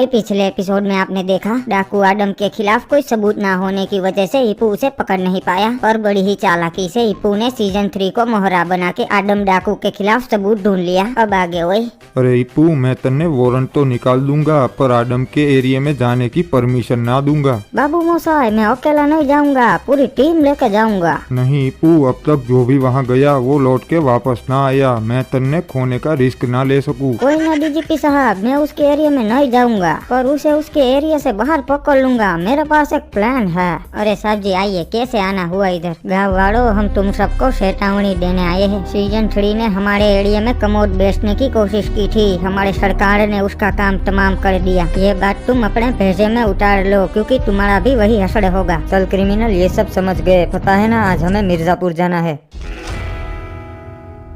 वही पिछले एपिसोड में आपने देखा, डाकू आडम के खिलाफ कोई सबूत ना होने की वजह से हिप्पू उसे पकड़ नहीं पाया, पर बड़ी ही चालाकी से हिप्पू ने सीजन 3 को मोहरा बना के आडम डाकू के खिलाफ सबूत ढूंढ लिया। अब आगे वही। अरे हिप्पू, मैं तन्ने वारंट तो निकाल दूंगा, पर आडम के एरिया में जाने की परमिशन ना दूंगा। बाबू मोसाई, मैं अकेला नहीं जाऊंगा, पूरी टीम लेके जाऊंगा। नहीं हिप्पू, अब तक जो भी वहाँ गया वो लौट के वापस ना आया। मैं तन्ने खोने का रिस्क ना ले सकूं। कोई ना डीजीपी साहब, मैं उसके एरिया में नहीं जाऊंगा, पर उसे उसके एरिया से बाहर पकड़ लूंगा। मेरे पास एक प्लान है। अरे साहब जी आइए, कैसे आना हुआ इधर? गाँव वालों, हम तुम सबको चेतावनी देने आए हैं। सीजन 3 ने हमारे एरिया में कमोड बेचने की कोशिश की थी, हमारे सरकार ने उसका काम तमाम कर दिया। ये बात तुम अपने भेजे में उतार लो, क्योंकि तुम्हारा भी वही असर होगा। चल क्रिमिनल, ये सब समझ गए। पता है ना, आज हमें मिर्जापुर जाना है।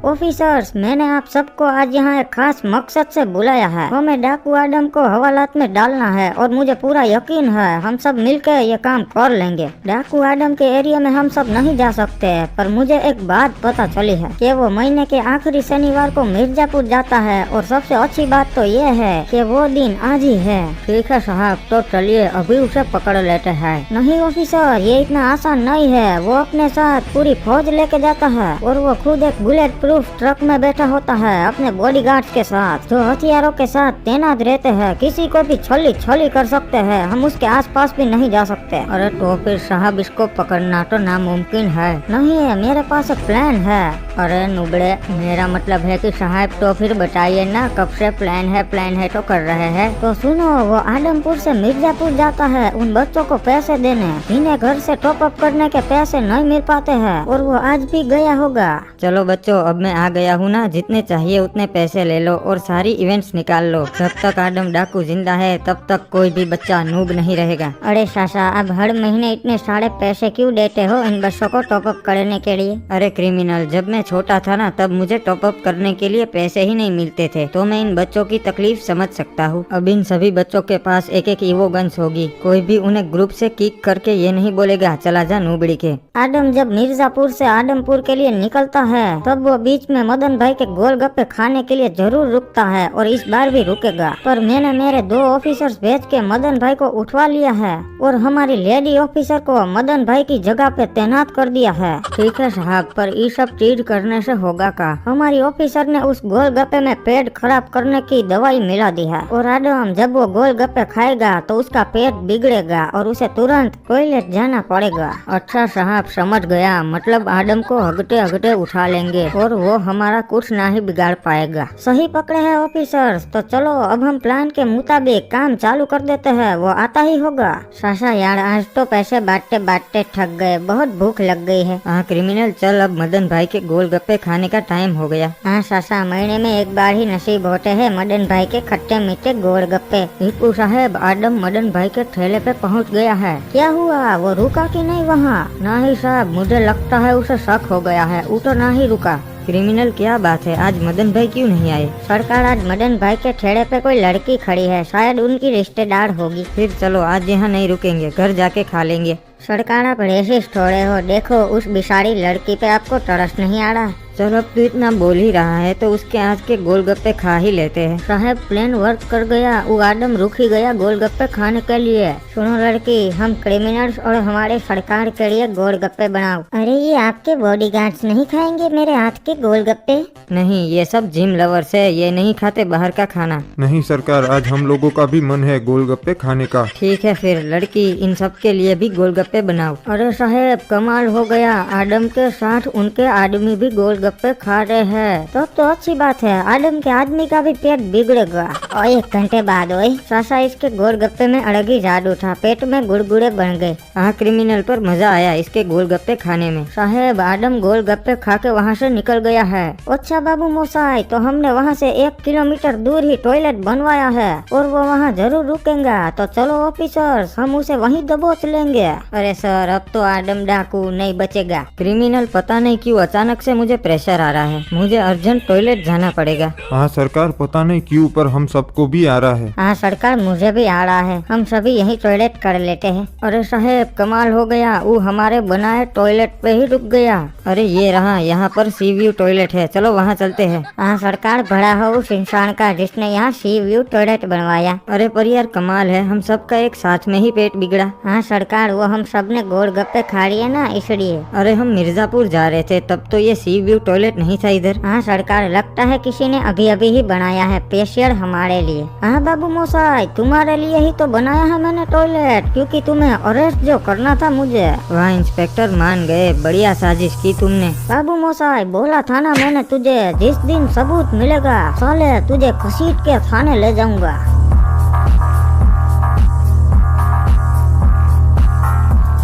ऑफिसर्स, मैंने आप सबको आज यहाँ एक खास मकसद से बुलाया है। हमें डाकू आडम को हवालात में डालना है और मुझे पूरा यकीन है हम सब मिलकर ये काम कर लेंगे। डाकू आडम के एरिया में हम सब नहीं जा सकते, पर मुझे एक बात पता चली है कि वो महीने के आखिरी शनिवार को मिर्जापुर जाता है, और सबसे अच्छी बात तो ये है कि वो दिन आज ही है। ठीक है साहब, तो चलिए अभी उसे पकड़ लेते हैं। नहीं ऑफिसर, ये इतना आसान नहीं है। वो अपने साथ पूरी फौज लेके जाता है, और वो खुद एक बुलेट प्रूफ ट्रक में बैठा होता है अपने बॉडीगार्ड्स के साथ, जो हथियारों के साथ तैनात रहते हैं। किसी को भी छली कर सकते हैं, हम उसके आसपास भी नहीं जा सकते। अरे तो फिर साहब, इसको पकड़ना तो नामुमकिन है। नहीं है, मेरे पास एक प्लान है। अरे नुबड़े, मेरा मतलब है कि साहब तो फिर बताइए ना, कब से प्लान है तो कर रहे हैं। तो सुनो, वो आदमपुर से मिर्जापुर जाता है उन बच्चों को पैसे देने, जिन्हें घर से टॉप अप करने के पैसे नहीं मिल पाते हैं, और वो आज भी गया होगा। चलो बच्चों, अब मैं आ गया हूँ ना, जितने चाहिए उतने पैसे ले लो और सारी इवेंट्स निकाल लो। जब तक आडम डाकू जिंदा है तब तक कोई भी बच्चा नूब नहीं रहेगा। अरे सासा, अब हर महीने इतने सारे पैसे क्यों देते हो इन बच्चों को टॉप अप करने के लिए? अरे क्रिमिनल, जब मैं छोटा था ना, तब मुझे टॉप अप करने के लिए पैसे ही नहीं मिलते थे, तो मैं इन बच्चों की तकलीफ समझ सकता हूँ। अब इन सभी बच्चों के पास एक एक ईवो गन्स होगी। कोई भी उन्हें ग्रुप से किक करके ये नहीं बोलेगा चला जा नूबड़ी के। आडम जब मिर्जापुर से आदमपुर के लिए निकलता है, तब वो बीच में मदन भाई के गोलगप्पे खाने के लिए जरूर रुकता है, और इस बार भी रुकेगा। पर मैंने मेरे 2 ऑफिसर्स भेज के मदन भाई को उठवा लिया है, और हमारी लेडी ऑफिसर को मदन भाई की जगह पे तैनात कर दिया है। ठीक है साहब, पर ये सब चीज करने से होगा का? हमारी ऑफिसर ने उस गोलगप्पे में पेट खराब करने की दवाई मिला दी है, और आडम जब वो गोलगप्पे खाएगा तो उसका पेट बिगड़ेगा और उसे तुरंत टॉयलेट जाना पड़ेगा। अच्छा साहब, समझ गया। मतलब आडम को हगते हगते उठा लेंगे और वो हमारा कुछ ना ही बिगाड़ पाएगा। सही पकड़े हैं ऑफिसर्स। तो चलो अब हम प्लान के मुताबिक काम चालू कर देते हैं, वो आता ही होगा। सासा यार, आज तो पैसे बांटते बांटते थक गए, बहुत भूख लग गई है। हाँ क्रिमिनल, चल अब मदन भाई के गोलगप्पे खाने का टाइम हो गया। हाँ सासा, महीने में एक बार ही नसीब होते हैं मदन भाई के खट्टे मीठे गोलगप्पे। हिप्पू साहब, आडम मदन भाई के ठेले पे पहुंच गया है। क्या हुआ, वो रुका कि नहीं वहाँ? नहीं साहब, मुझे लगता है उसे शक हो गया है, वो तो ना ही रुका। क्रिमिनल, क्या बात है, आज मदन भाई क्यों नहीं आए? सरकार, आज मदन भाई के ठेले पे कोई लड़की खड़ी है, शायद उनकी रिश्तेदार होगी। फिर चलो आज यहाँ नहीं रुकेंगे, घर जाके खा लेंगे। सरकार, आप रेसिस्ट थोड़े हो, देखो उस बिसारी लड़की पे आपको तरस नहीं आ रहा? चलो अब तो इतना बोल ही रहा है तो उसके आज के गोलगप्पे खा ही लेते हैं। साहब, प्लान वर्क कर गया, वो आदम रुक ही गया गोलगप्पे खाने के लिए। सुनो लड़की, हम क्रिमिनल्स और हमारे सरकार के लिए गोलगप्पे बनाओ। अरे ये आपके बॉडीगार्ड्स नहीं खाएंगे मेरे हाथ के गोलगप्पे? नहीं, ये सब जिम लवर्स है, ये नहीं खाते बाहर का खाना। नहीं सरकार, आज हम लोगों का भी मन है गोलगप्पे खाने का। ठीक है फिर लड़की, इन सब के लिए भी गोलगप्पे बनाओ। अरे साहब, कमाल हो गया, आदम के साथ उनके आदमी भी गोलगप्पे खा रहे हैं। तब तो अच्छी बात है, आदम के आदमी का भी पेट बिगड़ेगा। और 1 घंटे बाद ओए सासा, इसके गोलगप्पे में अलग ही जादू था, पेट में गुड़गुड़े बन गए। हाँ क्रिमिनल, पर मजा आया इसके गोलगप्पे खाने में। साहब, आदम गोलगप्पे खा के वहाँ से निकल गया है। अच्छा बाबू मोसाई, तो हमने वहाँ से 1 किलोमीटर दूर ही टॉयलेट बनवाया है, और वो वहाँ जरूर रुकेगा। तो चलो ऑफिसर्स, हम उसे वहीं दबोच लेंगे। अरे सर, अब तो आदम डाकू नहीं बचेगा। क्रिमिनल, पता नहीं क्यों अचानक से मुझे प्रेशर आ रहा है, मुझे अर्जेंट टॉयलेट जाना पड़ेगा। हाँ सरकार, पता नहीं क्यों पर हम सबको भी आ रहा है। हाँ सरकार, मुझे भी आ रहा है, हम सभी यही टॉयलेट कर लेते हैं। अरे साहेब, कमाल हो गया, वो हमारे बनाए टॉयलेट पे ही रुक गया। अरे ये रहा, यहाँ पर सी व्यू टॉयलेट है, चलो वहाँ चलते हैं। हाँ सरकार, बड़ा हो उस इंसान का जिसने यहाँ सी व्यू टॉयलेट बनवाया। अरे पर यार कमाल है, हम सबका एक साथ में ही पेट बिगड़ा। हाँ सरकार, वो हम सब ने गोलगप्पे खा लिए ना, इसलिए। अरे हम मिर्जापुर जा रहे थे, तब तो ये सी व्यू टॉयलेट नहीं था इधर। हाँ सरकार, लगता है किसी ने अभी अभी ही बनाया है स्पेशल हमारे लिए। हाँ बाबू मोसाई, तुम्हारे लिए ही तो बनाया है मैंने टॉयलेट, क्योंकि तुम्हें अरेस्ट जो करना था मुझे। वाह इंस्पेक्टर, मान गए, बढ़िया साजिश की तुमने। बाबू मोसाई, बोला था ना मैंने तुझे, जिस दिन सबूत मिलेगा साले तुझे घसीट के थाने ले जाऊंगा।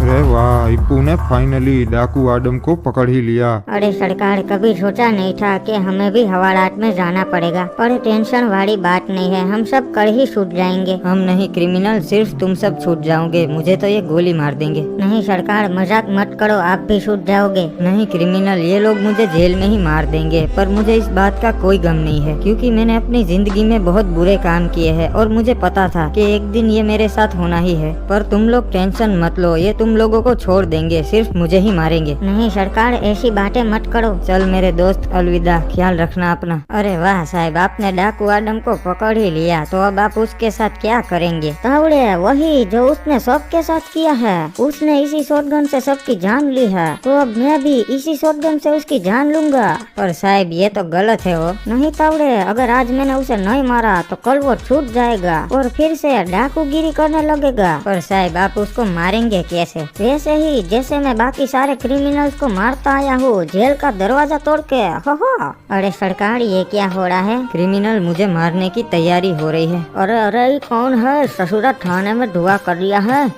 अरे वाह, इप्पू ने फाइनली डाकू आदम को पकड़ ही लिया। अरे सरकार, कभी सोचा नहीं था कि हमें भी हवालात में जाना पड़ेगा, पर टेंशन वाली बात नहीं है, हम सब कर ही छूट जाएंगे। हम नहीं क्रिमिनल, सिर्फ तुम सब छूट जाओगे, मुझे तो ये गोली मार देंगे। नहीं सरकार, मजाक मत करो, आप भी छूट जाओगे। नहीं क्रिमिनल, ये लोग मुझे जेल में ही मार देंगे, पर मुझे इस बात का कोई गम नहीं है, क्योंकि मैंने अपनी जिंदगी में बहुत बुरे काम किए हैं और मुझे पता था कि एक दिन ये मेरे साथ होना ही है। पर तुम लोग टेंशन मत लो, ये तुम लोगों को छोड़ देंगे, सिर्फ मुझे ही मारेंगे। नहीं सरकार, ऐसी बातें मत करो। चल मेरे दोस्त, अलविदा, ख्याल रखना अपना। अरे वाह साहब, आपने डाकू आदम को पकड़ ही लिया, तो अब आप उसके साथ क्या करेंगे? तावड़े, वही जो उसने सबके साथ किया है, उसने इसी शॉटगन से सबकी जान ली है, तो अब मैं भी इसी शॉटगन से उसकी जान लूंगा। पर साहब ये तो गलत है। वो नहीं तावड़े, अगर आज मैंने उसे नहीं मारा तो कल वो छूट जाएगा और फिर से डाकूगिरी करने लगेगा। पर साहब आप उसको मारेंगे कैसे? वैसे ही जैसे मैं बाकी सारे क्रिमिनल्स को मारता आया हूँ, जेल का दरवाजा तोड़ के। हो। अरे सरकार, ये क्या हो रहा है? क्रिमिनल मुझे मारने की तैयारी हो रही है। अरे अरे, ये कौन है? ससुरा थाने में धुआं कर दिया है।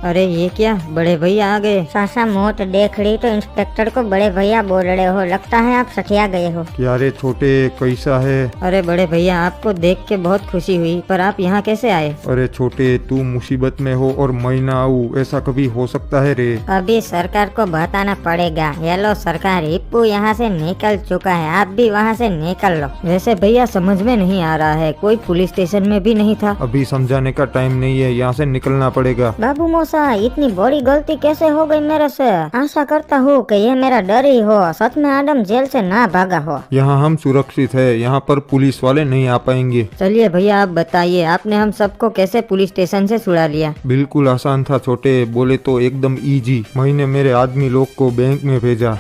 अरे ये क्या, बड़े भैया आ गए। सासा मौत देख ली तो इंस्पेक्टर को बड़े भैया बोल रहे हो, लगता है आप सठिया गए हो। क्या रे छोटे, कैसा है? अरे बड़े भैया, आपको देख के बहुत खुशी हुई, पर आप यहाँ कैसे आए? अरे छोटे, तू मुसीबत में हो और मैं ना आऊँ, ऐसा कभी हो सकता है रे? अभी सरकार को बताना पड़ेगा। ये लो सरकार, हिप्पू यहाँ से निकल चुका है, आप भी वहाँ से निकल लो। वैसे भैया समझ में नहीं आ रहा है, कोई पुलिस स्टेशन में भी नहीं था। अभी समझाने का टाइम नहीं है, यहाँ से निकलना पड़ेगा। बाबू मोसा, इतनी बड़ी गलती कैसे हो गई मेरे से? आशा करता हूँ कि ये मेरा डर ही हो, सच में आदम जेल से ना भागा हो। यहाँ हम सुरक्षित है, यहाँ पर पुलिस वाले नहीं आ पाएंगे। चलिए भैया, आप बताइए, आपने हम सबको कैसे पुलिस स्टेशन से छुड़ा लिया? बिल्कुल आसान था छोटे, बोले तो एकदम इजी। मैंने मेरे आदमी लोग को बैंक में भेजा।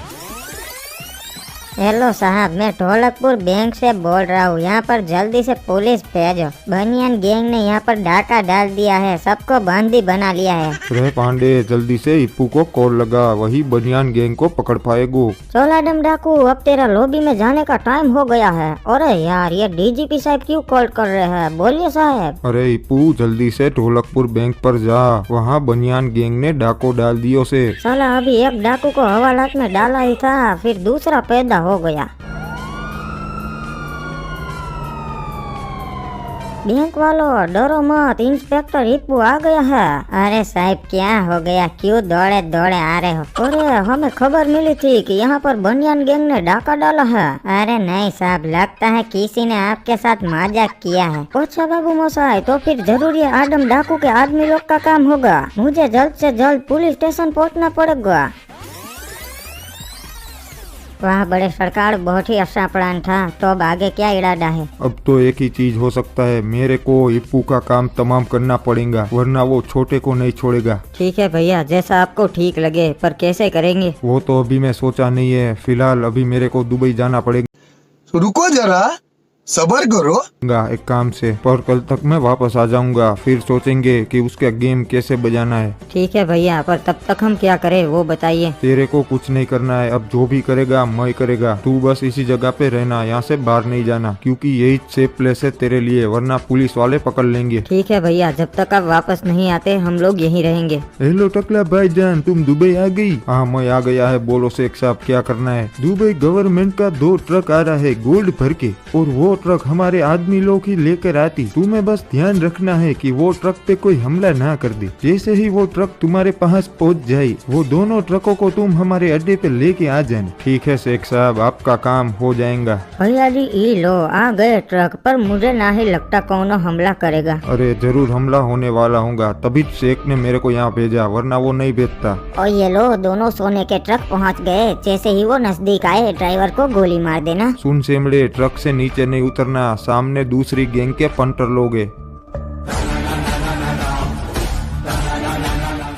हेलो साहब, मैं ढोलकपुर बैंक से बोल रहा हूँ, यहाँ पर जल्दी से पुलिस भेजो। बनियान गैंग ने यहाँ पर डाका डाल दिया है, सबको बंदी बना लिया है। रे पांडे, जल्दी से इप्पू को कॉल लगा, वही बनियान गैंग को पकड़ पाएगो। चल आदम डाकू, अब तेरा लॉबी में जाने का टाइम हो गया है। अरे यार, ये डीजीपी साहब क्यों कॉल कर रहे हैं? बोलिए साहब। अरे इप्पू, जल्दी से ढोलकपुर बैंक पर जा, वहाँ बनियान गैंग ने डाको डाल दियो से। साला, अभी एक डाकू को हवालात में डाला ही था, फिर दूसरा पैदा हो गया। बैंक वालों डरो मत, इंस्पेक्टर हिप्पू आ गया है। अरे साहब, क्या हो गया? क्यों दौड़े दौड़े आ रहे हो? अरे हमें खबर मिली थी कि यहाँ पर बनियान गैंग ने डाका डाला है। अरे नहीं साहब, लगता है किसी ने आपके साथ मजाक किया है। अच्छा बाबू मोसाई, तो फिर जरूर ये आदम डाकू के आदमी लोग का काम होगा। मुझे जल्द से जल्द पुलिस स्टेशन पहुँचना पड़ेगा। वाह बड़े सरकार, बहुत ही अच्छा प्लान था। तो अब आगे क्या इरादा है? अब तो एक ही चीज हो सकता है, मेरे को इप्पू का काम तमाम करना पड़ेगा, वरना वो छोटे को नहीं छोड़ेगा। ठीक है भैया, जैसा आपको ठीक लगे, पर कैसे करेंगे? वो तो अभी मैं सोचा नहीं है, फिलहाल अभी मेरे को दुबई जाना पड़ेगा। रुको जरा, सबर करो। एक काम से, पर कल तक मैं वापस आ जाऊंगा, फिर सोचेंगे कि उसका गेम कैसे बजाना है। ठीक है भैया, पर तब तक हम क्या करें वो बताइए। तेरे को कुछ नहीं करना है, अब जो भी करेगा मैं करेगा। तू बस इसी जगह पे रहना, यहाँ से बाहर नहीं जाना, क्योंकि यही सेफ प्लेस है तेरे लिए, वरना पुलिस वाले पकड़ लेंगे। ठीक है भैया, जब तक आप वापस नहीं आते हम लोग यहीं रहेंगे। हेलो टकला भाईजान, तुम दुबई आ गई? हाँ मैं आ गया है, बोलो शेख साहब क्या करना है? दुबई गवर्नमेंट का 2 ट्रक आ रहा है गोल्ड भर के, और वो ट्रक हमारे आदमी लोग ही लेकर आती। तुम्हें बस ध्यान रखना है कि वो ट्रक पे कोई हमला ना कर दे। जैसे ही वो ट्रक तुम्हारे पास पहुंच जाए, वो दोनों ट्रकों को तुम हमारे अड्डे पे लेके आ जाना। ठीक है शेख साहब, आपका काम हो जाएगा। भैया जी ई लो आ गए ट्रक, पर मुझे ना ही लगता कौनो हमला करेगा। अरे जरूर हमला होने वाला होगा, तभी शेख ने मेरे को यहाँ भेजा, वरना वो नहीं भेजता। और ये लो दोनों सोने के ट्रक पहुंच गए। जैसे ही वो नजदीक आए ड्राइवर को गोली मार देना। सुन सेमड़े, ट्रक से नीचे नहीं उतरना, सामने दूसरी गैंग के पंटर लोग हैं।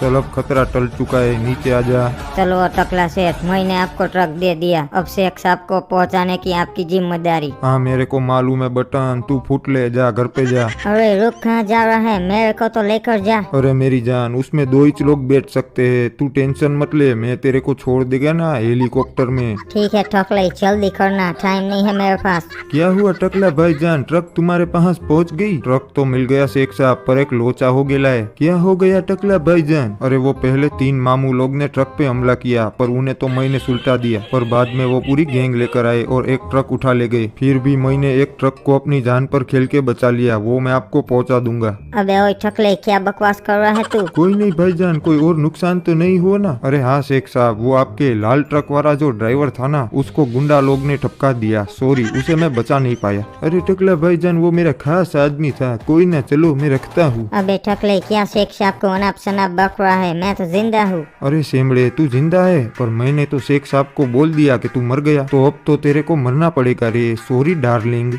चल अब खतरा टल चुका है, नीचे आ जा। चलो टकला सेठ, मैंने आपको ट्रक दे दिया, अब शेख साहब को पहुंचाने की आपकी जिम्मेदारी। हाँ मेरे को मालूम है बटन, तू फुट ले, जा घर पे जा। अरे रुक, कहाँ जा रहा है? मेरे को तो लेकर जा। अरे मेरी जान, उसमें 2 ही लोग बैठ सकते हैं, तू टेंशन मत ले, मैं तेरे को छोड़ देगा ना हेलीकॉप्टर में। ठीक है टकला, जल्दी करना, टाइम नहीं है मेरे पास। क्या हुआ टकला भाईजान, ट्रक तुम्हारे पास पहुंच गई? ट्रक तो मिल गया शेख साहब, पर एक लोचा हो गया है। क्या हो गया टकला भाईजान? अरे वो पहले 3 मामू लोग ने ट्रक पे हमला किया, पर उन्हें तो मैंने सुलटा दिया, पर बाद में वो पूरी गैंग लेकर आए और एक ट्रक उठा ले गए। फिर भी मैंने एक ट्रक को अपनी जान पर खेल के बचा लिया, वो मैं आपको पहुंचा दूंगा। अबे ओए टकले, क्या बकवास कर रहा है तू? कोई नहीं भाईजान, कोई और नुकसान तो नहीं हुआ ना? अरे हाँ शेख साहब, वो आपके लाल ट्रक वाला जो ड्राइवर था ना, उसको गुंडा लोग ने ठपका दिया, सॉरी, उसे मैं बचा नहीं पाया। अरे टकला भाईजान, वो मेरा खास आदमी था, कोई ना, चलो मैं रखता हूँ। अबे टकले, क्या शेख साहब को अनाप शनाप बक रहा है? मैं तो जिंदा हूँ। अरे सेमड़े, तू जिंदा है, पर मैंने तो शेख साहब को बोल दिया कि तू मर गया, तो अब तो तेरे को मरना पड़ेगा रे, सॉरी डार्लिंग।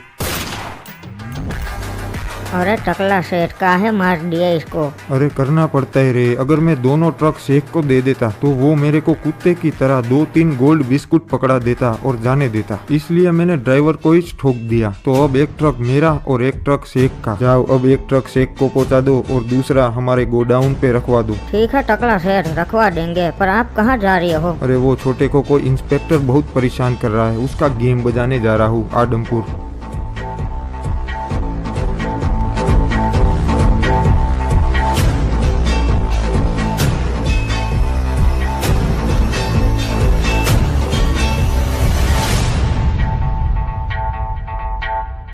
अरे टकला सेठ, काहे मार दिया इसको? अरे करना पड़ता है रे, अगर मैं दोनों ट्रक शेख को दे देता तो वो मेरे को कुत्ते की तरह 2-3 गोल्ड बिस्कुट पकड़ा देता और जाने देता, इसलिए मैंने ड्राइवर को ही ठोक दिया। तो अब एक ट्रक मेरा और एक ट्रक शेख का। जाओ अब एक ट्रक शेख को पहुंचा दो और दूसरा हमारे गोडाउन पे रखवा दो। ठीक है टकला सेठ, रखवा देंगे, पर आप कहाँ जा रहे हो? अरे वो छोटे को कोई इंस्पेक्टर बहुत परेशान कर रहा है, उसका गेम बजाने जा रहा हूँ आदमपुर।